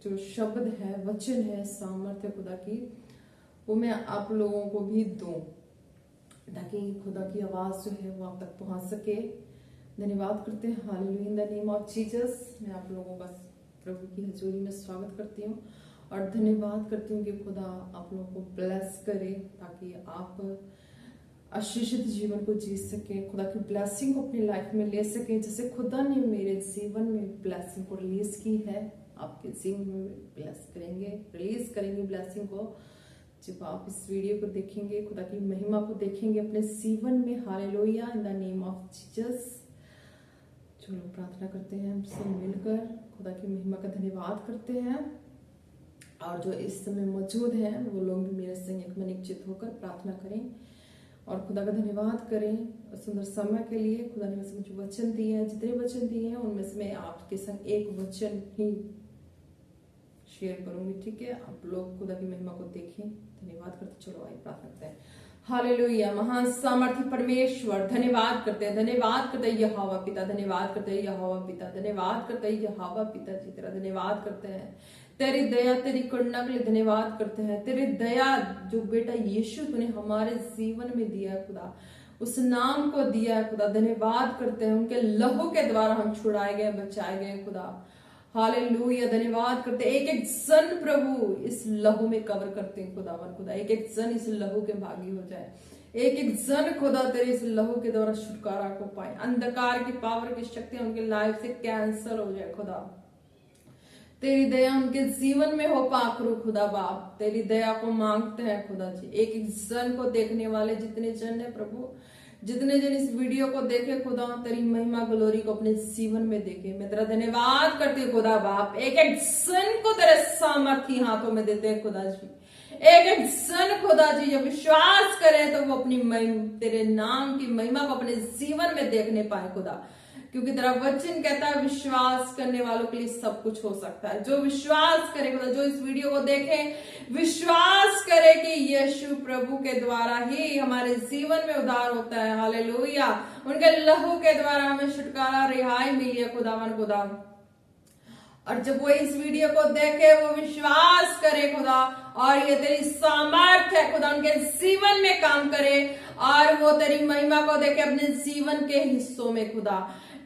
जो शब्द है, वचन है, सामर्थ्य खुदा की, वो मैं आप लोगों को भी दूं ताकि खुदा की आवाज जो है वो आप तक पहुंच सके। धन्यवाद करते हैं, hallelujah, in the name of Jesus. मैं आप लोगों का प्रभु की हजूरी में स्वागत करती हूँ और धन्यवाद करती हूँ कि खुदा आप लोगों को ब्लेस करे ताकि आप आशीषित जीवन को जी सके, खुदा की ब्लेसिंग को अपनी लाइफ में ले सके। जैसे खुदा ने मेरे जीवन में ब्लेसिंग को रिलीज की है, आपके जीवन में ब्लेस करेंगे, रिलीज करेंगे ब्लेसिंग को। जब आप इस वीडियो को देखेंगे, खुदा की महिमा को देखेंगे अपने जीवन में। Hallelujah, in the name of Jesus. चलो प्रार्थना करते हैं हम सब मिलकर, खुदा की महिमा का धन्यवाद करते हैं। और जो इस समय मौजूद हैं वो लोग भी मेरे संग एक मन चित होकर प्रार्थना करें और खुदा का धन्यवाद करें सुंदर समय के लिए। खुदा ने मुझे वचन दिए हैं, जितने वचन दिए हैं उनमें से मैं आपके संग एक वचन ही शेयर करूंगी, ठीक है? आप लोग खुदा की महिमा को देखें। धन्यवाद करते, चलो आइए प्रार्थना करते हैं। हालेलुया, महान सामर्थी परमेश्वर, धन्यवाद करते हैं, धन्यवाद करते हैं यहोवा पिता, धन्यवाद करते हैं यहोवा पिता, धन्यवाद करते हैं यहोवा पिता जी, तेरा धन्यवाद करते हैं, तेरी दया तेरी करुणा के लिए धन्यवाद करते हैं। तेरी दया जो बेटा यीशु तूने हमारे जीवन में दिया है खुदा, उस नाम को दिया है खुदा, धन्यवाद करते हैं। उनके लहू के द्वारा हम छुड़ाए गए, बचाए गए खुदा। हालेलुया, धन्यवाद करते हैं। एक एक जन प्रभु इस लहू में कवर करते हैं खुदावन खुदा, एक एक जन इस लहू के भागी हो जाए, एक एक जन खुदा तेरे इस लहू के द्वारा छुटकारा को पाए। अंधकार की पावर की शक्ति उनके लाइफ से कैंसल हो जाए खुदा। तेरी दया उनके जीवन में हो पाकरू खुदा बाप, तेरी दया को मांगते हैं खुदा जी। एक एक जन को देखने वाले जितने जन है प्रभु, जितने जन इस वीडियो को देखे खुदा, तेरी महिमा ग्लोरी को अपने जीवन में देखे। मैं तेरा धन्यवाद करती हूँ खुदा बाप। एक एक जन को तेरे सामर्थी हाथों में देते हैं खुदा जी। एक एक जन खुदा जी जब विश्वास करे तो वो अपनी तेरे नाम की महिमा को अपने जीवन में देखने पाए खुदा, क्योंकि तेरा वचन कहता है विश्वास करने वालों के लिए सब कुछ हो सकता है। जो विश्वास करे खुदा, जो इस वीडियो को देखे, विश्वास करे कि यीशु प्रभु के द्वारा ही हमारे जीवन में उद्धार होता है। हालेलुया, उनके लहू के द्वारा हमें छुटकारा, रिहाई मिली है खुदावन खुदा। और जब वो इस वीडियो को देखे, वो विश्वास करे खुदा, और ये तेरी सामर्थ्य है खुदा उनके जीवन में काम करे, और वो तेरी महिमा को देखे अपने जीवन के हिस्सों में खुदा।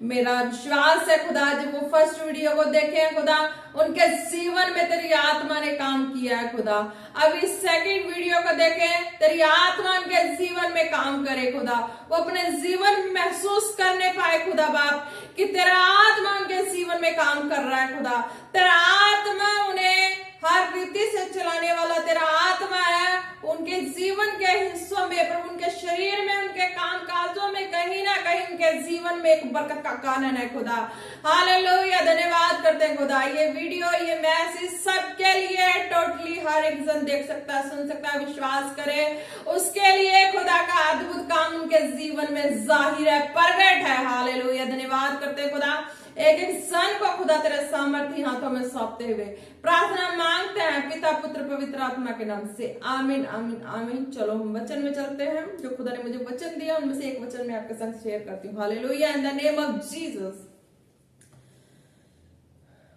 मेरा विश्वास है खुदा जब वो फर्स्ट वीडियो को देखे खुदा, उनके जीवन में तेरी आत्मा ने काम किया है खुदा। अभी सेकंड वीडियो को देखे, तेरी आत्मा उनके जीवन में काम करे खुदा, वो अपने जीवन में महसूस करने पाए खुदा बाप कि तेरा आत्मा उनके जीवन में काम कर रहा है खुदा। तेरा आत्मा उन्हें हर रीति से चलाने वाला तेरा आत्मा है, उनके जीवन के हिस्सों में प्रभु, उनके शरीर में, उनके काम काजों में कहीं ना कहीं उनके जीवन में एक बरकत का कानून है खुदा। हालेलुया, धन्यवाद करते हैं खुदा। ये वीडियो, ये मैसेज सबके लिए टोटली हर एक जन देख सकता है, सुन सकता है, विश्वास करे उसके लिए खुदा का अद्भुत काम उनके जीवन में जाहिर है, प्रगट है। हालेलुया, धन्यवाद करते हैं खुदा। एक एक सन को खुदा तेरे सामर्थी हाथों में सौंपते हुए प्रार्थना मांगते हैं पिता पुत्र पवित्र आत्मा के नाम से, आमीन आमीन आमीन। चलो हम वचन में चलते हैं। जो खुदा ने मुझे वचन दिया उनमें से एक वचन मैं आपके साथ शेयर करती हूँ। Hallelujah, in the name of Jesus.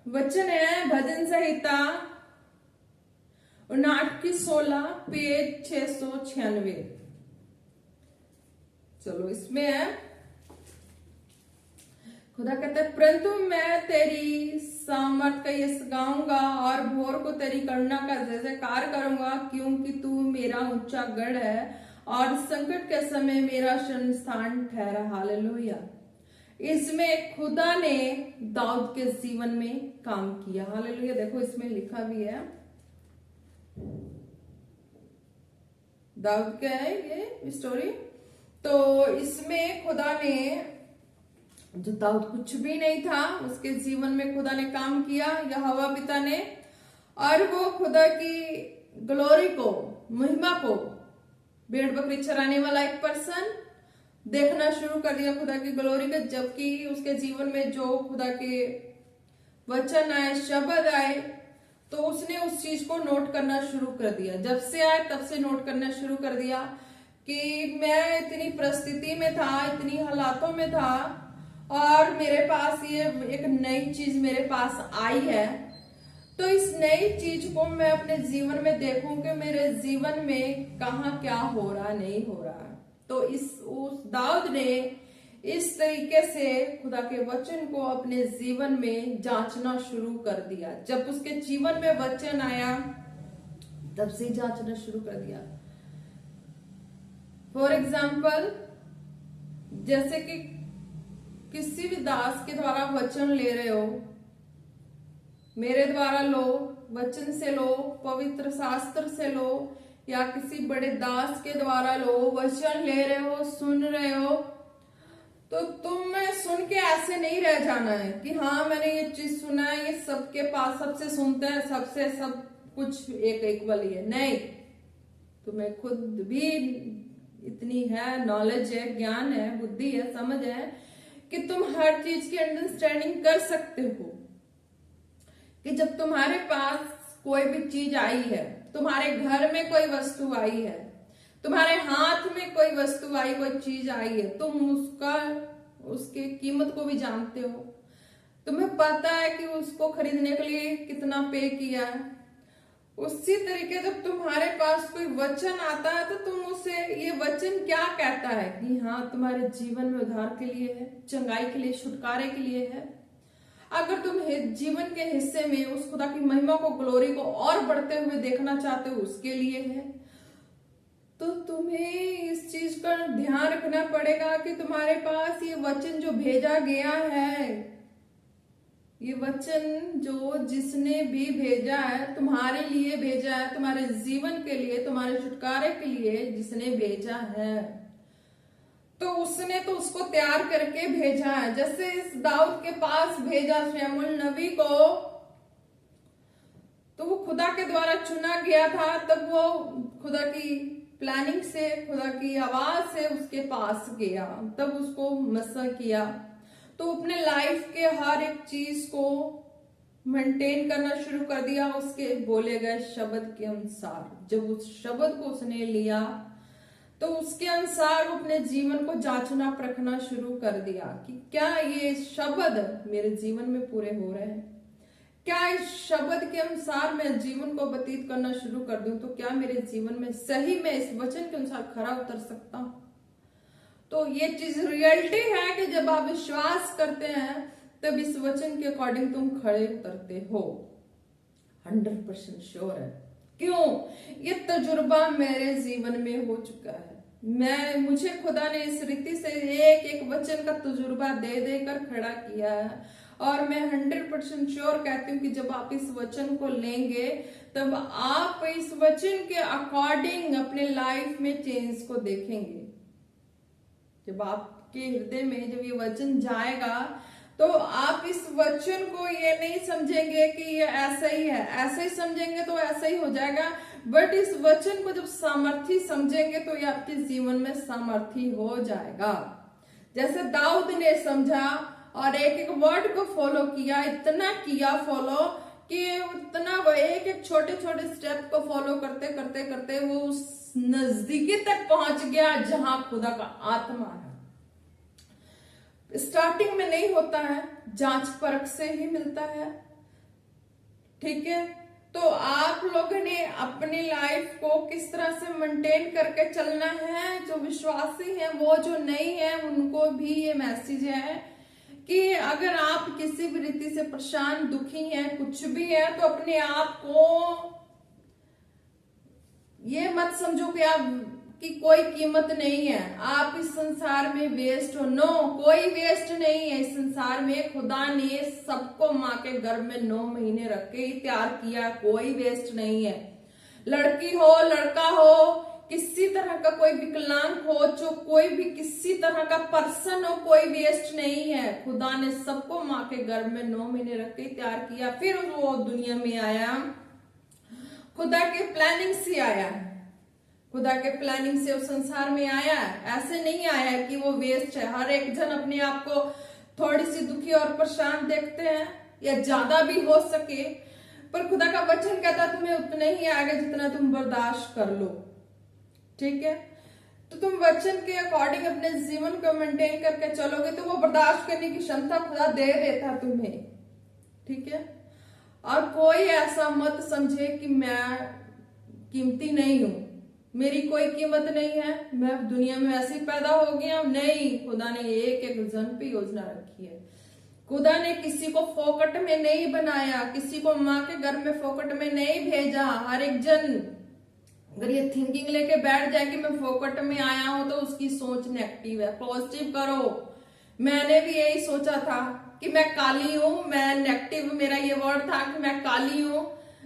वचन है भजन संहिता 59:16, पेज 696। चलो इसमें है, खुदा कहता है, परंतु मैं तेरी सामर्थ का यश गाऊंगा और भोर को तेरी करुणा का जय जयकार करूंगा, क्योंकि तू मेरा ऊंचा गढ़ है और संकट के समय मेरा शरण स्थान ठहरा। हालेलुया, इसमें खुदा ने दाऊद के जीवन में काम किया। हालेलुया, देखो इसमें लिखा भी है, दाऊद का है ये स्टोरी। तो इसमें खुदा ने, जो दाऊद कुछ भी नहीं था, उसके जीवन में खुदा ने काम किया, यहोवा पिता ने, और वो खुदा की ग्लोरी को, महिमा को, भेड़ बकरी चराने वाला एक पर्सन देखना शुरू कर दिया खुदा की ग्लोरी का। जबकि उसके जीवन में जो खुदा के वचन आए, शब्द आए, तो उसने उस चीज को नोट करना शुरू कर दिया। जब से आए तब से नोट करना शुरू कर दिया कि मैं इतनी परिस्थिति में था, इतनी हालातों में था, और मेरे पास ये एक नई चीज मेरे पास आई है, तो इस नई चीज को मैं अपने जीवन में देखूं कि मेरे जीवन में कहाँ क्या हो रहा नहीं हो रहा है। तो उस दाऊद ने इस तरीके से खुदा के वचन को अपने जीवन में जांचना शुरू कर दिया। जब उसके जीवन में वचन आया तब से जांचना शुरू कर दिया। फॉर एग्जाम्पल, जैसे कि किसी भी दास के द्वारा वचन ले रहे हो, मेरे द्वारा लो, वचन से लो, पवित्र शास्त्र से लो, या किसी बड़े दास के द्वारा लो, वचन ले रहे हो, सुन रहे हो, तो तुम्हें सुन के ऐसे नहीं रह जाना है कि हाँ मैंने ये चीज सुना है, ये सबके पास सबसे सुनते हैं, सबसे सब कुछ एक इक्वल ही है। नहीं, तुम्हें खुद भी इतनी है, नॉलेज है, ज्ञान है, बुद्धि है, समझ है कि तुम हर चीज की अंडरस्टैंडिंग कर सकते हो। कि जब तुम्हारे पास कोई भी चीज आई है, तुम्हारे घर में कोई वस्तु आई है, तुम्हारे हाथ में कोई वस्तु आई, कोई चीज आई है, तुम उसके कीमत को भी जानते हो, तुम्हें पता है कि उसको खरीदने के लिए कितना पे किया है। उसी तरीके जब तुम्हारे पास कोई वचन आता है तो तुम उसे, ये वचन क्या कहता है कि हाँ तुम्हारे जीवन में उद्धार के लिए है, चंगाई के लिए, छुटकारे के लिए है। अगर तुम जीवन के हिस्से में उस खुदा की महिमा को, ग्लोरी को और बढ़ते हुए देखना चाहते हो, उसके लिए है। तो तुम्हें इस चीज का ध्यान रखना पड़ेगा कि तुम्हारे पास ये वचन जो भेजा गया है, ये वचन जो जिसने भी भेजा है, तुम्हारे लिए भेजा है, तुम्हारे जीवन के लिए, तुम्हारे छुटकारे के लिए जिसने भेजा है, तो उसने तो उसको तैयार करके भेजा है। जैसे इस दाऊद के पास भेजा शमूएल नबी को, तो वो खुदा के द्वारा चुना गया था, तब वो खुदा की प्लानिंग से, खुदा की आवाज से उसके पास गया, तब उसको मसा किया। तो अपने लाइफ के हर एक चीज को मेंटेन करना शुरू कर दिया उसके बोले गए शब्द के अनुसार। जब उस शब्द को उसने लिया तो उसके अनुसार वो अपने जीवन को जांचना परखना शुरू कर दिया कि क्या ये शब्द मेरे जीवन में पूरे हो रहे हैं, क्या इस शब्द के अनुसार मैं जीवन को व्यतीत करना शुरू कर दूं, तो क्या मेरे जीवन में सही में इस वचन के अनुसार खरा उतर सकता हूं। तो ये चीज रियलिटी है कि जब आप विश्वास करते हैं तब इस वचन के अकॉर्डिंग तुम खड़े उतरते हो। 100% श्योर है। क्यों? ये तजुर्बा मेरे जीवन में हो चुका है। मुझे खुदा ने इस रीति से एक एक वचन का तजुर्बा दे देकर खड़ा किया है, और मैं 100% श्योर कहती हूँ कि जब आप इस वचन को लेंगे तब आप इस वचन के अकॉर्डिंग अपने लाइफ में चेंज को देखेंगे। जब आपके हृदय में जब ये वचन जाएगा तो आप इस वचन को ये नहीं समझेंगे कि ये ऐसा ही है, ऐसा ही समझेंगे तो ऐसा ही हो जाएगा, बट इस वचन को जब सामर्थी समझेंगे तो ये आपके जीवन में सामर्थी हो जाएगा। जैसे दाऊद ने समझा और एक एक वर्ड को फॉलो किया, इतना किया फॉलो कि उतना वो एक एक छोटे छोटे स्टेप को फॉलो करते करते करते वो उस नजदीकी तक पहुंच गया जहां खुदा का आत्मा है। स्टार्टिंग में नहीं होता है, जांच परख से ही मिलता है। ठीक है, तो आप लोगों ने अपनी लाइफ को किस तरह से मेंटेन करके चलना है। जो विश्वासी हैं, वो जो नहीं है, उनको भी ये मैसेज है कि अगर आप किसी भी रीति से परेशान, दुखी हैं, कुछ भी है, तो अपने आप को ये मत समझो कि आप की कोई कीमत नहीं है, आप इस संसार में वेस्ट हो। नो, कोई वेस्ट नहीं है इस संसार में। खुदा ने सबको माँ के गर्भ में 9 महीने रख के ही तैयार किया, कोई वेस्ट नहीं है। लड़की हो, लड़का हो, किसी तरह का कोई विकलांग हो, जो कोई भी किसी तरह का पर्सन हो, कोई वेस्ट नहीं है। खुदा ने सबको माँ के गर्भ में 9 महीने रख के ही तैयार किया, फिर वो दुनिया में आया। खुदा के प्लानिंग से आया, खुदा के प्लानिंग से उस संसार में आया है। ऐसे नहीं आया है कि वो वेस्ट है। हर एक जन अपने आप को थोड़ी सी दुखी और परेशान देखते हैं, या ज्यादा भी हो सके, पर खुदा का वचन कहता है तुम्हें उतना ही आएगा जितना तुम बर्दाश्त कर लो। ठीक है, तो तुम वचन के अकॉर्डिंग अपने जीवन को मेंटेन करके चलोगे तो वो बर्दाश्त करने की क्षमता खुदा दे देता तुम्हें। ठीक है, और कोई ऐसा मत समझे कि मैं कीमती नहीं हूं, मेरी कोई कीमत नहीं है, मैं दुनिया में ऐसे ही पैदा हो गया हूं। नहीं, खुदा ने एक एक जन पे योजना रखी है। खुदा ने किसी को फोकट में नहीं बनाया, किसी को माँ के घर में फोकट में नहीं भेजा। हर एक जन अगर ये थिंकिंग लेके बैठ जाए कि मैं फोकट में आया हूं, तो उसकी सोच नेगेटिव है। पॉजिटिव करो। मैंने भी यही सोचा था कि मैं काली हूं, मैं नेगेटिव, मेरा ये वर्ड था कि मैं काली हूं,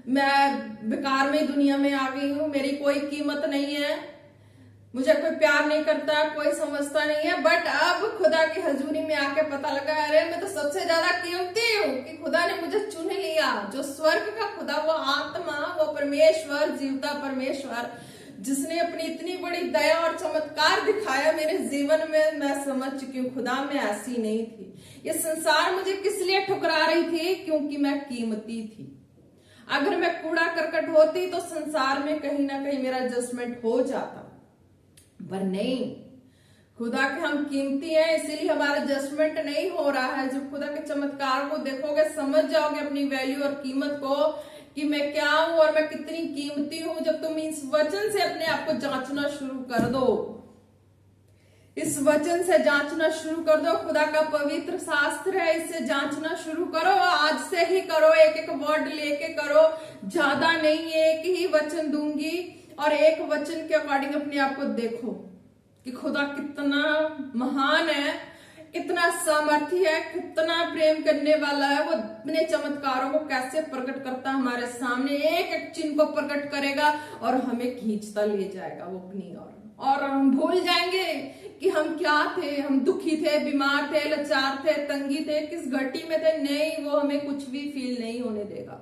मैं बेकार में दुनिया में आ गई हूं, मेरी कोई कीमत नहीं है, मुझे कोई प्यार नहीं करता, कोई समझता नहीं है। बट अब खुदा की हजूरी में आके पता लगा, अरे मैं तो सबसे ज्यादा कीमती हूँ कि खुदा ने मुझे चुन लिया। जो स्वर्ग का खुदा, वो आत्मा, वो परमेश्वर, जीवता परमेश्वर, जिसने अपनी इतनी बड़ी दया और चमत्कार दिखाया मेरे जीवन में, मैं समझ चुकी हूँ खुदा में ऐसी नहीं थी। ये संसार मुझे किस लिए ठुकरा रही थी? क्योंकि मैं कीमती थी। अगर मैं कूड़ा करकट होती तो संसार में कहीं ना कहीं मेरा एडजस्टमेंट हो जाता, पर नहीं। खुदा के हम कीमती हैं, इसीलिए हमारा एडजस्टमेंट नहीं हो रहा है। जब खुदा के चमत्कार को देखोगे, समझ जाओगे अपनी वैल्यू और कीमत को कि मैं क्या हूं और मैं कितनी कीमती हूं। जब तुम इस वचन से अपने आप को जांचना शुरू कर दो, इस वचन से जांचना शुरू कर दो, खुदा का पवित्र शास्त्र है, इससे जांचना शुरू करो। आज से ही करो, एक एक वर्ड लेके करो, ज्यादा नहीं, एक ही वचन दूंगी और एक वचन के अकॉर्डिंग अपने आप को देखो कि खुदा कितना महान है, कितना सामर्थ्य है, कितना प्रेम करने वाला है। वो अपने चमत्कारों को कैसे प्रकट करता है हमारे सामने, एक एक चिन्ह को प्रकट करेगा और हमें खींचता ले जाएगा वो अपनी ओर। और हम भूल जाएंगे कि हम क्या थे, हम दुखी थे, बीमार थे, लाचार थे, तंगी थे, किस घटी में थे। नहीं, वो हमें कुछ भी फील नहीं होने देगा,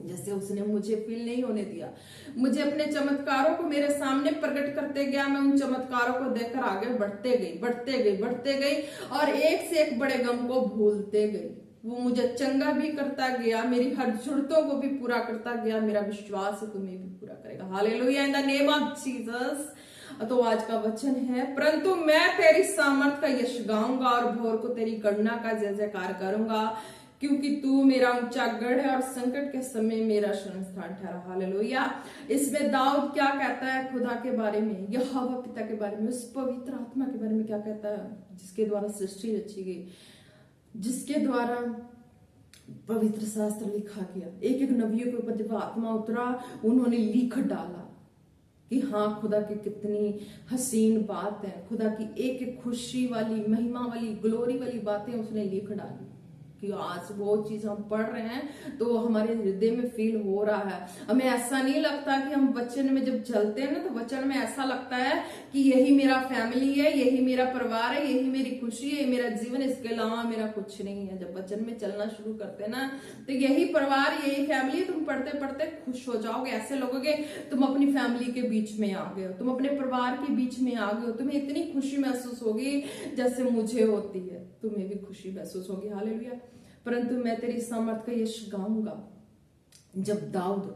जैसे उसने मुझे फील नहीं होने दिया। मुझे अपने चमत्कारों को मेरे सामने प्रकट करते गया, मैं उन चमत्कारों को देखकर आगे बढ़ते गई, बढ़ते गई, बढ़ते गई और एक से एक बड़े गम को भूलते गई। वो मुझे चंगा भी करता गया, मेरी हर जरूरतों को भी पूरा करता गया। मेरा विश्वास है तुम्हें भी पूरा करेगा। Hallelujah, in the name of Jesus. तो आज का वचन है, परंतु मैं तेरी सामर्थ का यश गाऊंगा और भोर को तेरी गणना का जय जयकार करूंगा, क्योंकि तू मेरा ऊंचा गढ़ है और संकट के समय मेरा शरण स्थान ठहरा। हालेलुया। इसमें दाऊद क्या कहता है खुदा के बारे में, यहोवा पिता के बारे में, उस पवित्र आत्मा के बारे में क्या कहता है, जिसके द्वारा सृष्टि रची गई, जिसके द्वारा पवित्र शास्त्र लिखा गया। एक एक नबियों के ऊपर जब आत्मा उतरा, उन्होंने लिख डाला कि हाँ, खुदा की कितनी हसीन बात है, खुदा की एक एक खुशी वाली, महिमा वाली, ग्लोरी वाली बातें उसने लिख डाली। कि आज वो चीज हम पढ़ रहे हैं तो हमारे हृदय में फील हो रहा है। हमें ऐसा नहीं लगता कि हम वचन में जब चलते हैं ना, तो वचन में ऐसा लगता है कि यही मेरा फैमिली है, यही मेरा परिवार है, यही मेरी खुशी है, मेरा जीवन, इसके अलावा मेरा कुछ नहीं है। जब वचन में चलना शुरू करते हैं ना, तो यही परिवार, यही फैमिली, तुम पढ़ते पढ़ते खुश हो जाओगे। ऐसे लगोगे तुम अपनी फैमिली के बीच में आ गए हो, तुम अपने परिवार के बीच में आ गए हो, तुम्हें इतनी खुशी महसूस होगी जैसे मुझे होती है, तुम्हें भी खुशी महसूस होगी। हालेलुया। परंतु मैं तेरी सामर्थ का यश गाऊंगा। जब दाऊद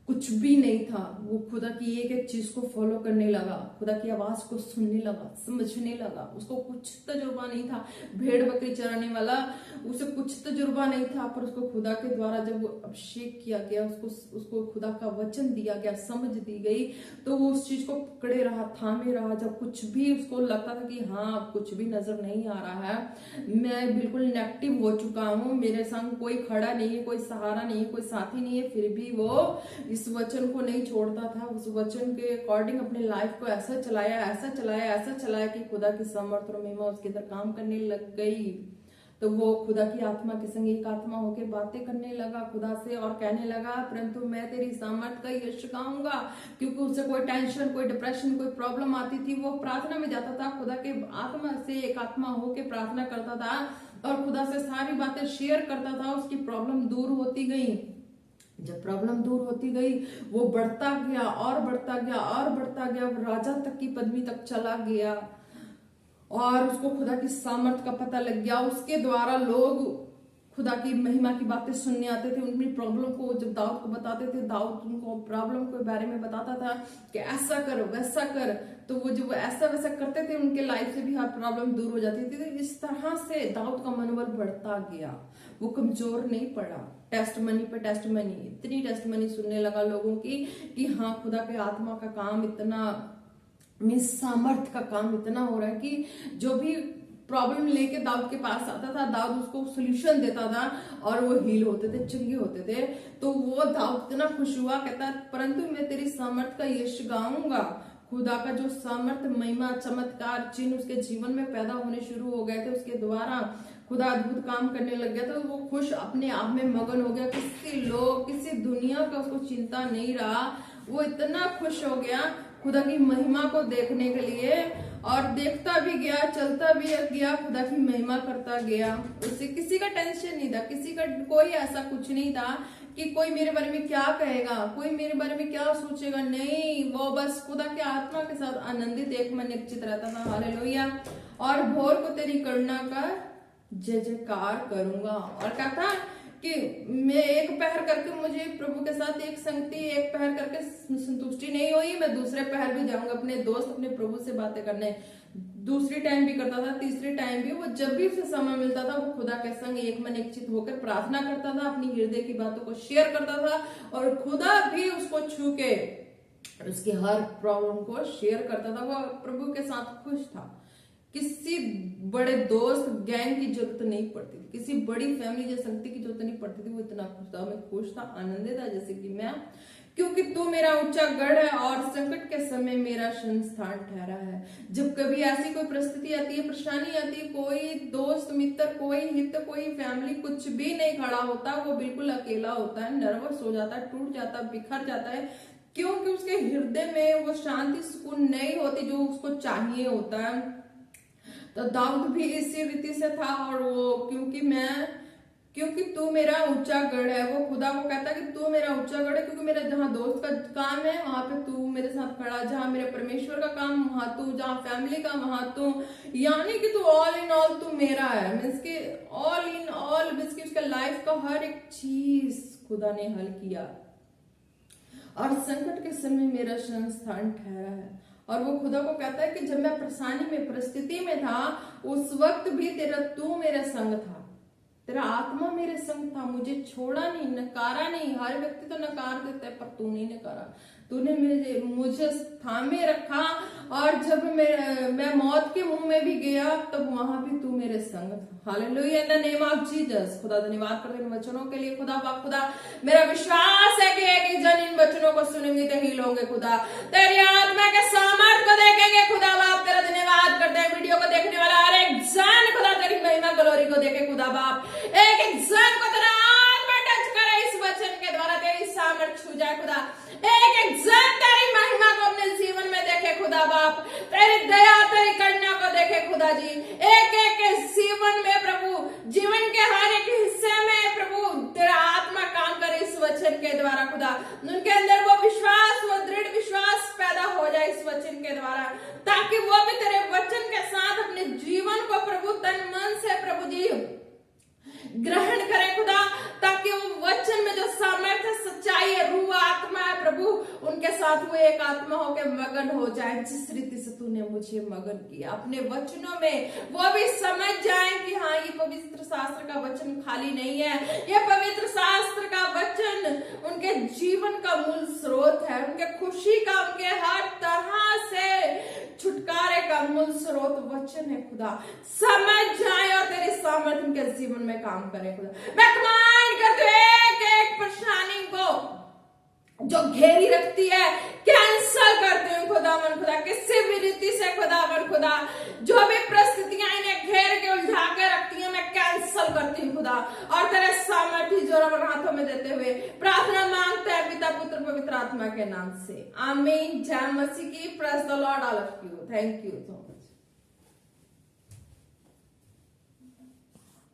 कुछ भी नहीं था, वो खुदा की एक एक चीज को फॉलो करने लगा, खुदा की आवाज को सुनने लगा, समझने लगा। उसको कुछ तजुर्बा नहीं था, भेड़ बकरी चराने वाला, उसे कुछ तजुर्बा नहीं था, पर उसको खुदा के द्वारा जब वो अभिषेक किया गया, उसको खुदा का वचन दिया गया, समझ दी गई, तो वो उस चीज को पकड़े रहा, थामे रहा। जब कुछ भी उसको लगता था कि हाँ, कुछ भी नजर नहीं आ रहा है, मैं बिल्कुल नेगेटिव हो चुका हूँ, मेरे संग कोई खड़ा नहीं है, कोई सहारा नहीं है, कोई साथी नहीं है, फिर भी वो इस वचन को नहीं छोड़ता था। उस वचन के अकॉर्डिंग अपने लाइफ को ऐसा चलाया, ऐसा चलाया, ऐसा चलाया कि खुदा की सामर्थ और महिमा उसके अंदर काम करने लग गई। तो वो खुदा की आत्मा के संग एक आत्मा होकर बातें करने लगा खुदा से और कहने लगा, परंतु मैं तेरी सामर्थ का यश गाऊंगा। क्योंकि उसे कोई टेंशन, कोई डिप्रेशन, कोई प्रॉब्लम आती थी, वो प्रार्थना में जाता था, खुदा के आत्मा से एक आत्मा होकर प्रार्थना करता था और खुदा से सारी बातें शेयर करता था। उसकी प्रॉब्लम दूर होती गई। जब प्रॉब्लम दूर होती गई, वो बढ़ता गया और बढ़ता गया और बढ़ता गया, वो राजा तक की पदवी तक चला गया और उसको खुदा की सामर्थ का पता लग गया। उसके द्वारा लोग खुदा की महिमा की बातें सुनने आते थे। उनकी प्रॉब्लम को जब दाऊद को बताते थे, दाऊद उनको प्रॉब्लम के बारे में बताता था कि ऐसा कर वैसा कर, तो वो जब ऐसा वैसा करते थे उनके लाइफ से भी हर प्रॉब्लम दूर हो जाती थी। तो इस तरह से दाऊद का मनोबल बढ़ता गया, वो कमजोर नहीं पड़ा। टेस्टमनी पे टेस्टमनी, इतनी टेस्टमनी सुनने लगा लोगों की कि हाँ खुदा के आत्मा का काम इतना, मीन्स सामर्थ का काम इतना हो रहा है कि जो भी प्रॉब्लम लेके दाऊद के पास आता था, दाऊद उसको सोल्यूशन देता था और वो हील होते थे, चंगे होते थे। तो वो दाऊद इतना खुश हुआ, कहता परंतु मैं तेरी सामर्थ का यश गाऊंगा। खुदा का जो सामर्थ, महिमा, चमत्कार, चिन्ह उसके जीवन में पैदा होने शुरू हो गए थे, उसके द्वारा खुदा अद्भुत काम करने लग गया। तो वो खुश अपने आप में मगन हो गया, किसी लोग किसी दुनिया का उसको चिंता नहीं रहा। वो इतना खुश हो गया खुदा की महिमा को देखने के लिए, और देखता भी गया, चलता भी गया, खुदा की महिमा करता गया। उसे किसी का टेंशन नहीं था, किसी का कोई ऐसा कुछ नहीं था कि कोई मेरे बारे में क्या कहेगा, कोई मेरे बारे में क्या सोचेगा। नहीं, वो बस खुदा के आत्मा के साथ आनंदित, एक मन एक चित रहता था। हालेलुया। और भोर को तेरी करुणा का जय जयकार करूंगा। और कहता कि मैं एक पहर करके, मुझे प्रभु के साथ एक संगति, एक पहर करके संतुष्टि नहीं हुई, मैं दूसरे पहर भी जाऊंगा अपने दोस्त, अपने प्रभु से बातें करने। दूसरी टाइम भी करता था, तीसरी टाइम भी, वो जब भी उसे समय मिलता था वो खुदा के संग एक मन एक चित होकर प्रार्थना करता था, अपनी हृदय की बातों को शेयर करता था, और खुदा भी उसको छू के उसकी हर प्रॉब्लम को शेयर करता था। वो प्रभु के साथ खुश था। किसी बड़े दोस्त गैंग की जरूरत नहीं पड़ती थी, किसी बड़ी फैमिली या संगति की जरूरत नहीं पड़ती थी। वो इतना खुश था, मैं खुश था, आनंदित था जैसे कि मैं, क्योंकि तू मेरा ऊंचा गढ़ है और संकट के समय मेरा संस्थान ठहरा है। जब कभी ऐसी कोई परिस्थिति आती है, परेशानी आती है, कोई दोस्त मित्र, कोई हित, कोई फैमिली, कुछ भी नहीं खड़ा होता, वो बिल्कुल अकेला होता है, नर्वस हो जाता है, टूट जाता है, बिखर जाता है, क्योंकि उसके हृदय में वो शांति सुकून नहीं होती जो उसको चाहिए होता है। तो दाऊद भी इसी रीति से था। और वो क्योंकि तू मेरा ऊंचा गढ़ है, वो खुदा को कहता है कि तू मेरा ऊंचा गढ़ है, क्योंकि मेरा जहां दोस्त का काम है वहां पे तू मेरे साथ खड़ा, जहां मेरे परमेश्वर का काम वहां तू, जहां फैमिली का वहां तू, यानी कि तू ऑल इन ऑल तू मेरा है। मीन्स की ऑल इन ऑल, मीन्स की उसके लाइफ का हर एक चीज खुदा ने हल किया, और संकट के समय मेरा संस्थान ठहरा है। और वो खुदा को कहता है कि जब मैं परेशानी में, परिस्थिति में था, उस वक्त भी तू मेरे संग था, तेरा आत्मा मेरे संग था, मुझे छोड़ा नहीं, नकारा नहीं। हर व्यक्ति तो नकार देता है, पर तू नहीं नकारा, तूने मुझे थामे रखा। और जब मैं मौत के मुंह में भी गया, तब वहां भी तू मेरे संग था। Hallelujah, in the name of Jesus. खुदा धन्यवाद करते इन वचनों के लिए। खुदा बाप, खुदा मेरा विश्वास है कि एक जन इन वचनों को सुनेंगे तो हील होंगे। खुदा तेरी आत्मा के सामर्थ को देखेंगे। खुदा बाप तेरा धन्यवाद करते हैं, वीडियो को देखने वाला हर एक जन खुदा तेरी महिमा ग्लोरी को देखे। खुदा बाप एक एक जन को तेरा आत्मा टच करे, इस वचन के द्वारा तेरी सामर्थ छू जाए। खुदा एक एक जन तेरी महिमा को अपने जीवन में देखे। खुदा बाप तेरी दया, तेरी करुणा को देखे। खुदा जी एक एक के जीवन में प्रभु, जीवन के हर एक हिस्से में प्रभु तेरा आत्मा काम करे इस वचन के द्वारा। खुदा उनके अंदर वो विश्वास, वो दृढ़ विश्वास पैदा हो जाए इस वचन के द्वारा, ताकि वो भी तेरे वचन के साथ अपने जीवन को प्रभु तन मन से प्रभु जी ग्रहण करें। खुदा ताकि वो वचन में जो सामर्थ्य, सच्चाई है, रूह, आत्मा है प्रभु, उनके साथ वो एक आत्मा होकर मगन हो जाए। जिस रीति से तूने मुझे मगन किया अपने वचनों में, वो भी समझ जाए कि हाँ ये पवित्र शास्त्र का वचन खाली नहीं है, ये पवित्र शास्त्र का वचन उनके जीवन का मूल स्रोत है, उनके खुशी का, उनके हर तरह से छुटकारे का मूल स्रोत वचन है। खुदा समझ जाए और तेरी सामर्थ उनके जीवन में काम करे। खुदा मैं कमांड करती हूँ एक एक परेशानी को जो घेरी रखती है, कैंसल करती हूँ खुदावन। खुदा किसी भी रीति से खुदावन, खुदा जो भी परिस्थितियां इन्हें घेर के उलझा के रखती हैं, मैं कैंसल करती हूँ खुदा, और तेरे सामर्थ्य जोर हाथों में देते हुए प्रार्थना मांगते हैं पिता, पुत्र, पवित्र आत्मा के नाम से, आमीन। जय मसीह की। Praise the Lord all of you. Thank you.